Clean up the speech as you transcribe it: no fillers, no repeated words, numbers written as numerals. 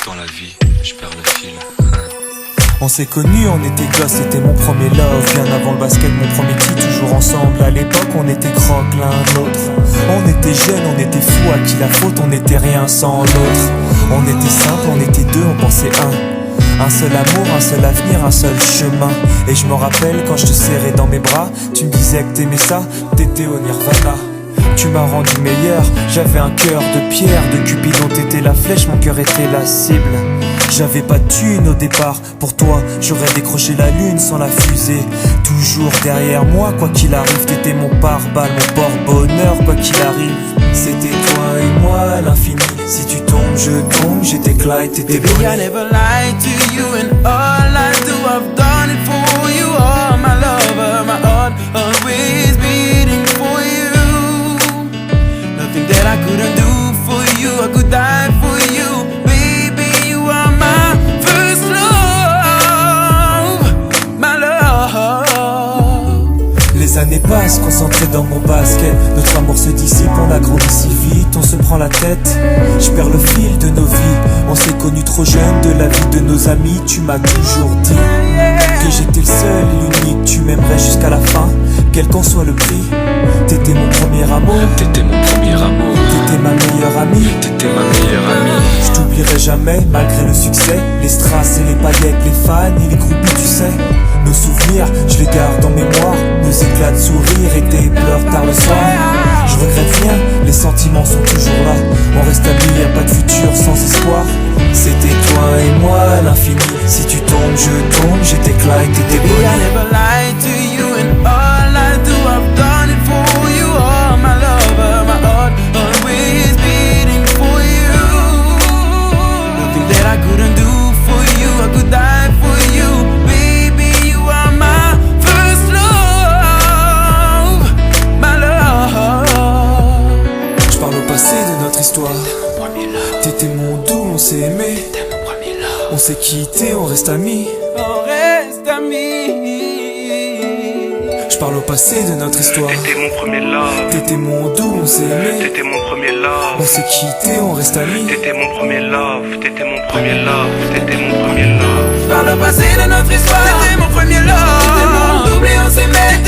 dans la vie, je perds le fil. On s'est connus, on était gosses, c'était mon premier love. Bien avant le basket, mon premier titre, toujours ensemble. À l'époque, on était croque l'un l'autre. On était jeunes, on était fous, à qui la faute, on n'était rien sans l'autre. On était simple, on était deux, on pensait un seul amour, un seul avenir, un seul chemin. Et je me rappelle quand je te serrais dans mes bras, tu me disais que t'aimais ça, t'étais au nirvana. Tu m'as rendu meilleur, j'avais un cœur de pierre. De Cupidon t'étais la flèche, mon cœur était la cible. J'avais pas de thune au départ, pour toi j'aurais décroché la lune sans la fusée. Toujours derrière moi, quoi qu'il arrive, t'étais mon pare-balles, mon porte-bonheur, quoi qu'il arrive. C'était toi et moi à l'infini, si tu tombes je tombe, j'étais Clyde, t'étais Baby, I never lied to you, and all I do, I've done it for you. Oh, my lover, my heart always beating for you. Nothing that I couldn't do for you, I could die for you. Baby, you are my first love, my love. Les années passent, concentrées dans mon basket. Notre amour se dissipe, on a grandi si vite, on se prend la tête. Je perds le fil de nos vies, on s'est connus trop jeunes. De la vie de nos amis, tu m'as toujours dit que j'étais le seul et l'unique. Tu m'aimerais jusqu'à la fin, quel qu'en soit le prix. T'étais mon premier amour, T'étais mon premier amour, t'étais ma meilleure amie. t'étais ma meilleure amie. Je t'oublierai jamais, malgré le succès. Les strass et les paillettes, les fans et les groupies, tu sais. Nos souvenirs, je les garde en mémoire. Nos éclats de sourire et tes pleurs tard le soir. Je regrette rien, les sentiments sont toujours là. On reste amis, y'a pas de futur sans espoir. C'était toi et moi à l'infini, si tu tombes je tombe, j'étais Clyde, t'étais Baby, I Bonnie. never lied to you, and all I do, I've done it for you. Oh, my lover, my heart always beating for you. Nothing that I couldn't do for you, I could die for you. Baby, you are my first love, my love. Je parle au passé de notre histoire. T'étais mon doux, on s'est aimé. On s'est quitté, on reste amis. On reste amis. Je parle au passé de notre histoire. T'étais mon premier love, T'étais mon doux, on s'est aimé. t'étais mon premier love. On s'est quitté, on reste amis. T'étais mon premier love, t'étais mon premier love, t'étais mon premier love. Par le passé de notre histoire, t'étais mon premier love. T'étais mon double et on s'aimait.